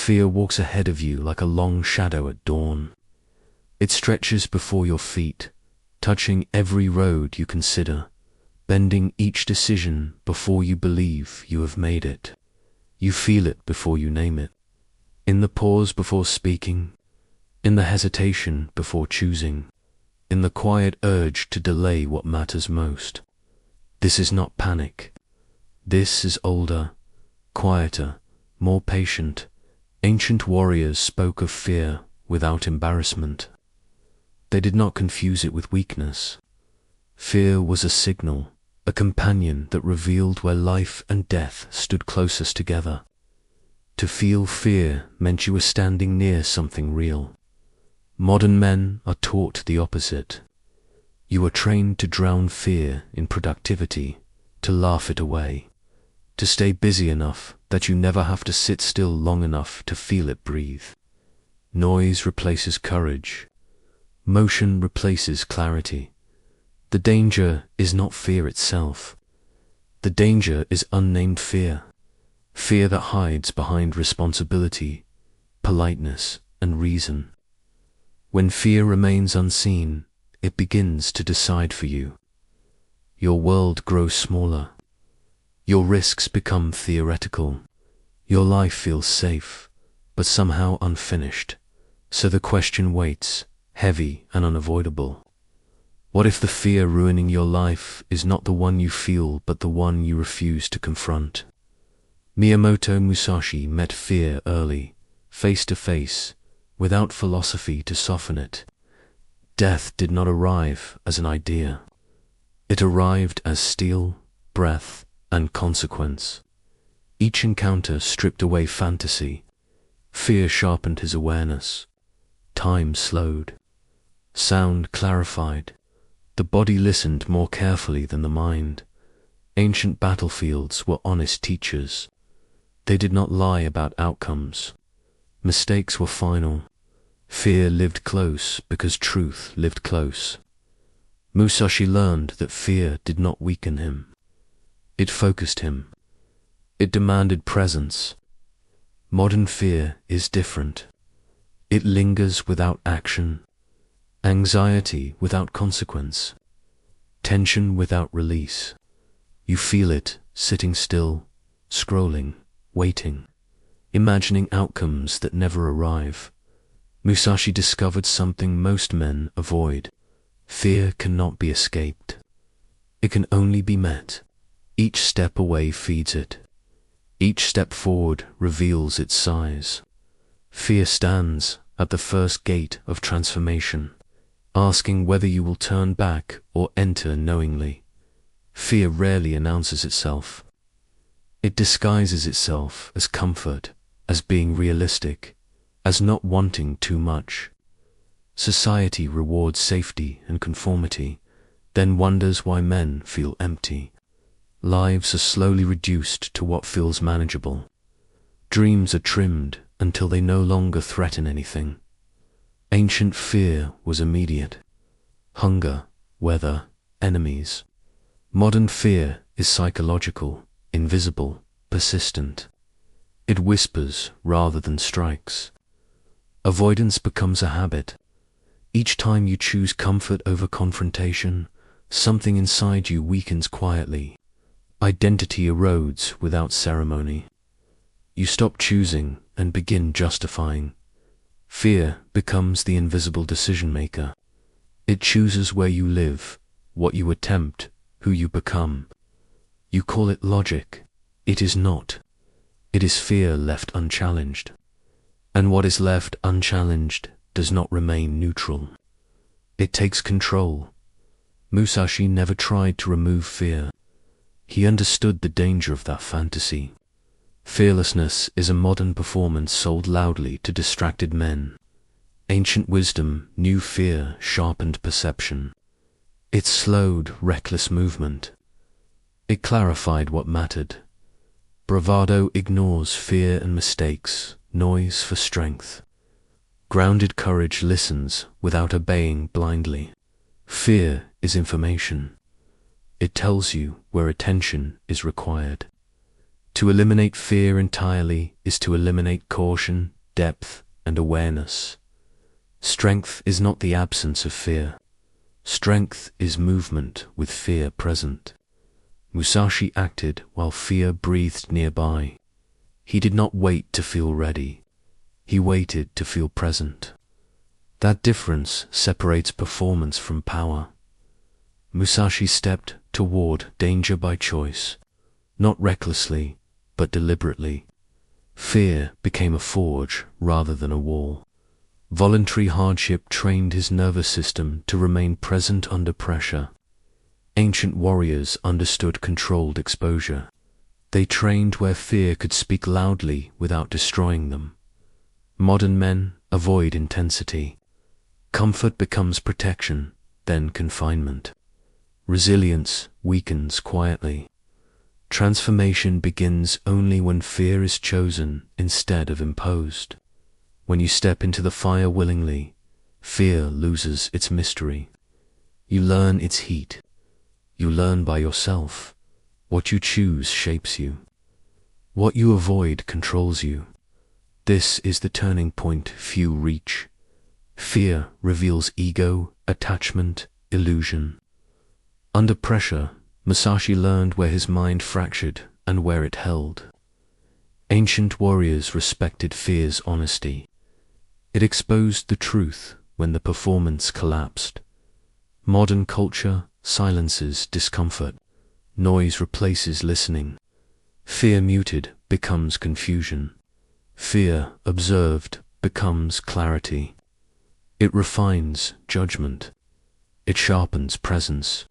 Fear walks ahead of you like a long shadow at dawn. It stretches before your feet, touching every road you consider, bending each decision before you believe you have made it. You feel it before you name it. In the pause before speaking, in the hesitation before choosing, in the quiet urge to delay what matters most. This is not panic. This is older, quieter, more patient. Ancient warriors spoke of fear without embarrassment. They did not confuse it with weakness. Fear was a signal, a companion that revealed where life and death stood closest together. To feel fear meant you were standing near something real. Modern men are taught the opposite. You are trained to drown fear in productivity, to laugh it away, to stay busy enough that you never have to sit still long enough to feel it breathe. Noise replaces courage. Motion replaces clarity. The danger is not fear itself. The danger is unnamed fear. Fear that hides behind responsibility, politeness, and reason. When fear remains unseen, it begins to decide for you. Your world grows smaller. Your risks become theoretical. Your life feels safe, but somehow unfinished. So the question waits, heavy and unavoidable. What if the fear ruining your life is not the one you feel, but the one you refuse to confront? Miyamoto Musashi met fear early, face to face, without philosophy to soften it. Death did not arrive as an idea. It arrived as steel, breath, and consequence. Each encounter stripped away fantasy. Fear sharpened his awareness. Time slowed. Sound clarified. The body listened more carefully than the mind. Ancient battlefields were honest teachers. They did not lie about outcomes. Mistakes were final. Fear lived close because truth lived close. Musashi learned that fear did not weaken him. It focused him. It demanded presence. Modern fear is different. It lingers without action. Anxiety without consequence. Tension without release. You feel it sitting still, scrolling, waiting, imagining outcomes that never arrive. Musashi discovered something most men avoid. Fear cannot be escaped. It can only be met. Each step away feeds it. Each step forward reveals its size. Fear stands at the first gate of transformation, asking whether you will turn back or enter knowingly. Fear rarely announces itself. It disguises itself as comfort, as being realistic, as not wanting too much. Society rewards safety and conformity, then wonders why men feel empty. Lives are slowly reduced to what feels manageable. Dreams are trimmed until they no longer threaten anything. Ancient fear was immediate. Hunger, weather, enemies. Modern fear is psychological, invisible, persistent. It whispers rather than strikes. Avoidance becomes a habit. Each time you choose comfort over confrontation, something inside you weakens quietly. Identity erodes without ceremony. You stop choosing and begin justifying. Fear becomes the invisible decision-maker. It chooses where you live, what you attempt, who you become. You call it logic. It is not. It is fear left unchallenged. And what is left unchallenged does not remain neutral. It takes control. Musashi never tried to remove fear. He understood the danger of that fantasy. Fearlessness is a modern performance sold loudly to distracted men. Ancient wisdom knew fear sharpened perception. It slowed reckless movement. It clarified what mattered. Bravado ignores fear and mistakes, noise for strength. Grounded courage listens without obeying blindly. Fear is information. It tells you where attention is required. To eliminate fear entirely is to eliminate caution, depth, and awareness. Strength is not the absence of fear. Strength is movement with fear present. Musashi acted while fear breathed nearby. He did not wait to feel ready. He waited to feel present. That difference separates performance from power. Musashi stepped toward danger by choice, not recklessly, but deliberately. Fear became a forge rather than a wall. Voluntary hardship trained his nervous system to remain present under pressure. Ancient warriors understood controlled exposure. They trained where fear could speak loudly without destroying them. Modern men avoid intensity. Comfort becomes protection, then confinement. Resilience weakens quietly. Transformation begins only when fear is chosen instead of imposed. When you step into the fire willingly, fear loses its mystery. You learn its heat. You learn by yourself. What you choose shapes you. What you avoid controls you. This is the turning point few reach. Fear reveals ego, attachment, illusion. Under pressure, Musashi learned where his mind fractured and where it held. Ancient warriors respected fear's honesty. It exposed the truth when the performance collapsed. Modern culture silences discomfort. Noise replaces listening. Fear muted becomes confusion. Fear observed becomes clarity. It refines judgment. It sharpens presence.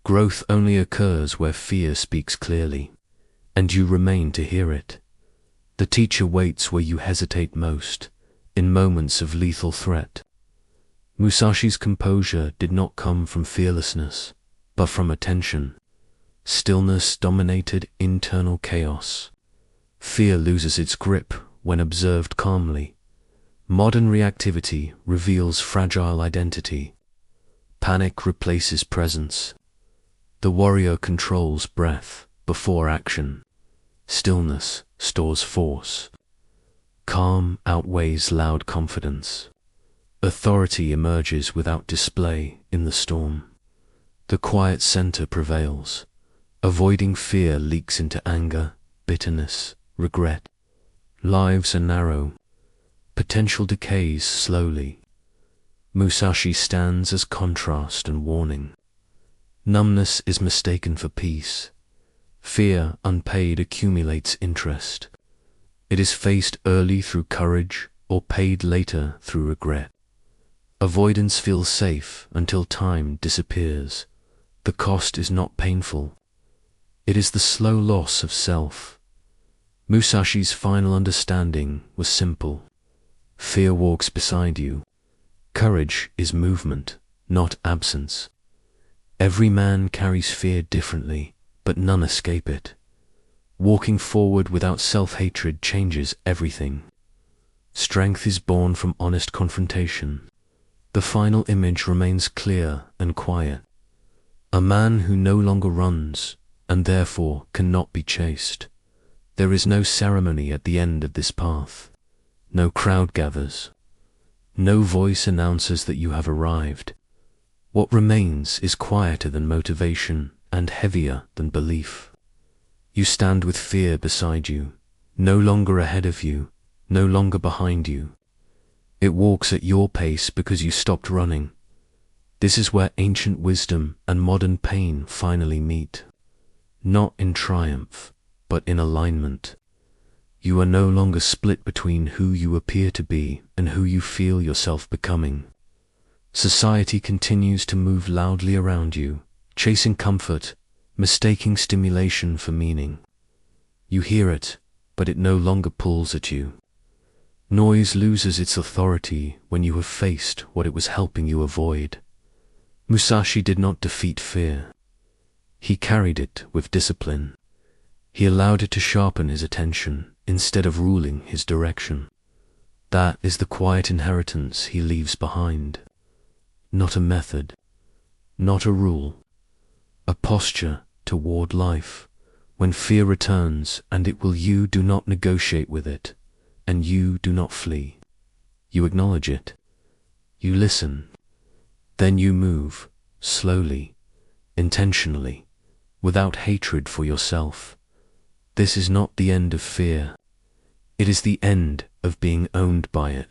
Growth only occurs where fear speaks clearly, and you remain to hear it. The teacher waits where you hesitate most, in moments of lethal threat. Musashi's composure did not come from fearlessness, but from attention. Stillness dominated internal chaos. Fear loses its grip when observed calmly. Modern reactivity reveals fragile identity. Panic replaces presence. The warrior controls breath before action. Stillness stores force. Calm outweighs loud confidence. Authority emerges without display in the storm. The quiet center prevails. Avoiding fear leaks into anger, bitterness, regret. Lives are narrow. Potential decays slowly. Musashi stands as contrast and warning. Numbness is mistaken for peace. Fear unpaid accumulates interest. It is faced early through courage or paid later through regret. Avoidance feels safe until time disappears. The cost is not painful. It is the slow loss of self. Musashi's final understanding was simple. Fear walks beside you. Courage is movement, not absence. Every man carries fear differently, but none escape it. Walking forward without self-hatred changes everything. Strength is born from honest confrontation. The final image remains clear and quiet. A man who no longer runs, and therefore cannot be chased. There is no ceremony at the end of this path. No crowd gathers. No voice announces that you have arrived. What remains is quieter than motivation and heavier than belief. You stand with fear beside you, no longer ahead of you, no longer behind you. It walks at your pace because you stopped running. This is where ancient wisdom and modern pain finally meet. Not in triumph, but in alignment. You are no longer split between who you appear to be and who you feel yourself becoming. Society continues to move loudly around you, chasing comfort, mistaking stimulation for meaning. You hear it, but it no longer pulls at you. Noise loses its authority when you have faced what it was helping you avoid. Musashi did not defeat fear. He carried it with discipline. He allowed it to sharpen his attention instead of ruling his direction. That is the quiet inheritance he leaves behind. Not a method, not a rule, a posture toward life, When fear returns, and it will, you do not negotiate with it, and you do not flee. You acknowledge it. You listen. Then you move, slowly, intentionally, without hatred for yourself. This is not the end of fear. It is the end of being owned by it.